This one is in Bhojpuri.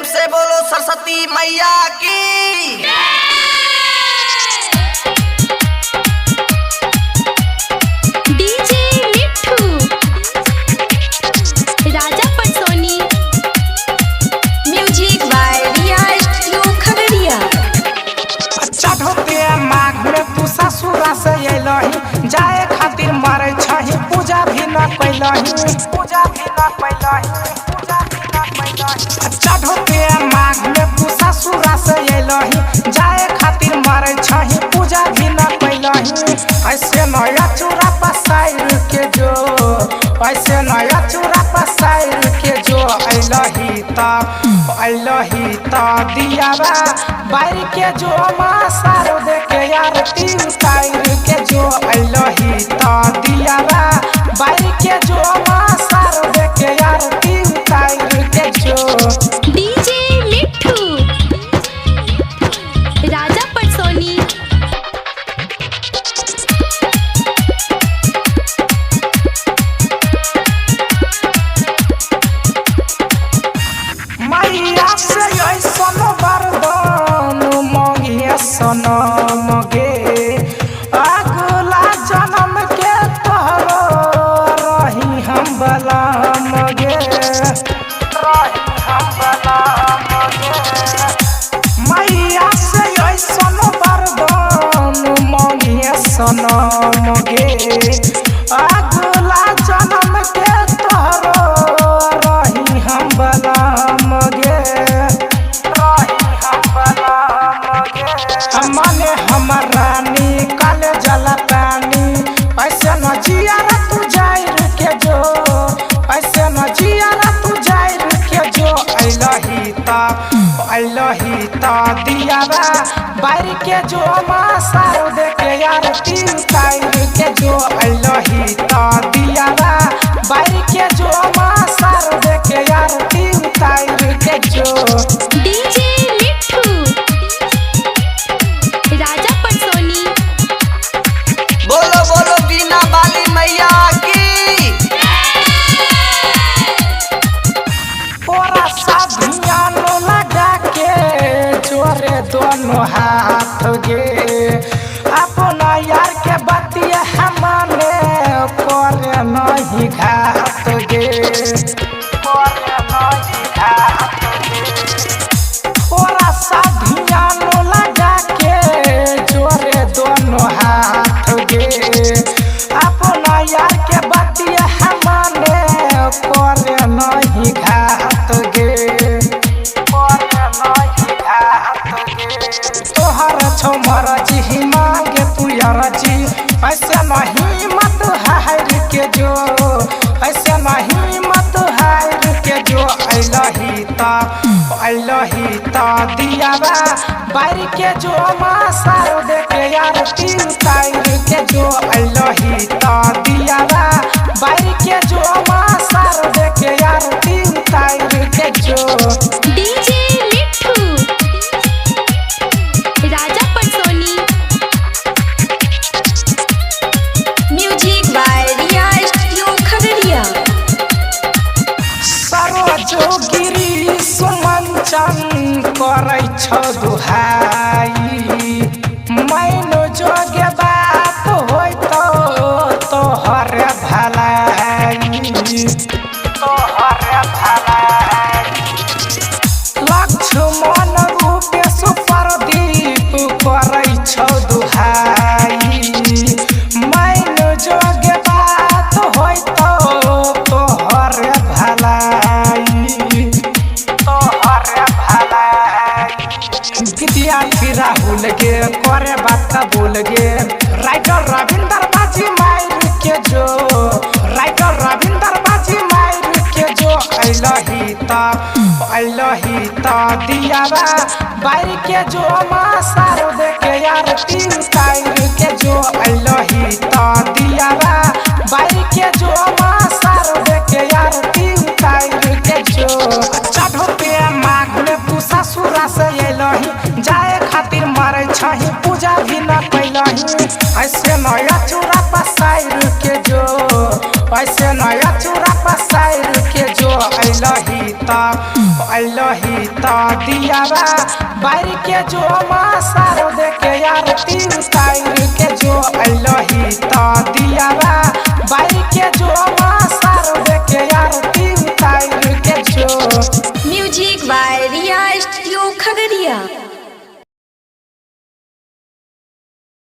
प्रेम से बोलो सरस्वती मैया की। DJ Mitthu Raja Patsoni music by Riya studio Khagaria. चढ़ोते माघ में तू ससुरा से अइलही जाए खातिर मरे छही पूजा भी न कैलही चढ़ोते माघ में तू ससुरा से अइलही जाए खातिर मरे छही पूजा भी न कैलही ऐसे नया चूड़ा पसाइर के जो ऐसे नया चूड़ा पसाइर के जो अइलही ता दियावा बारी के जो मासारो दे के आरती उतार के जो अइलही ता दियावा बारी के जो मासारो दे के आरती उतार के जो डीजे मिट्ठू राजा पटसोनी मैया से ऐसन वरदान मांगिए सनम गे अगला जन्म के तोहरो रही हम बलम गे मैया से ऐसन वरदान मांगिए सनम गे अगला जन्म के तोहरो रही हम बलम गे मने हमर रानी काले जला पानी ऐसे न जियारा तू जाइर के जो ऐसे न जियारा तू जाइर के जो अइलही ता दियारा बारी के जो मासारो दे के आरती उतार के जो अइलही ता दियारा बारी के जो मासारो दे के आरती उतार के जो डीजे मिट्ठू राजा पटसोनी बोलो बोलो बीना वाली मैया की। ओरा साधियान लगा के जोरे दोनों हाथ गे अपना यार के बतिया हमने करे नहीं घात गे ओरा साधियान लगा के जोरे दोनों हाथ गे अपना यार के बतिया हमने करे नहीं घात गे तोहर छो मरजी मांगे तू यारजी ऐसे नहीं मत हार के जो ऐसे नहीं मत हार के जो अइलही ता दियावा बारी के जो मासारो दे के आरती उतार के जो अइलही ता दियावा बारी के जो मासारो दे के आरती उतार के जो DJ Mitthu Raja Patsoni music by Riya studio Khagaria. सरोजगिरी सुमंचन करै छ दुहाई मैनो जोगे बात होय तो तोहर भलाई लक्ष्मण रूपे सुप्रदीप करै छ दुहाई मैनो जोगे बात होय तो तोहर भलाई विद्यार्थी राहुल गे करे बात बोल गे राइटर रविंदर बाजी मार के जो अइलही ता दियावा बारी के जो मासारो दे के आरती उतार के जो अइलही ता दियावा बारी के जो मासारो दे के आरती उतार के जो चढ़ोते माघ में तू ससुरा से अइलही जाए खातिर मरे छही पूजा भी न कैलही ऐसे नया चूड़ा पसाइर के जो ऐसे नया चूड़ा पसाइर के जो अइलही ता अइलही त दियावा बारी के जो सारो देखे आरती उतार के जो अइलही त दियावा बारी के जो सारो देखे आरती उतार के जो music by Riya studio Khagaria.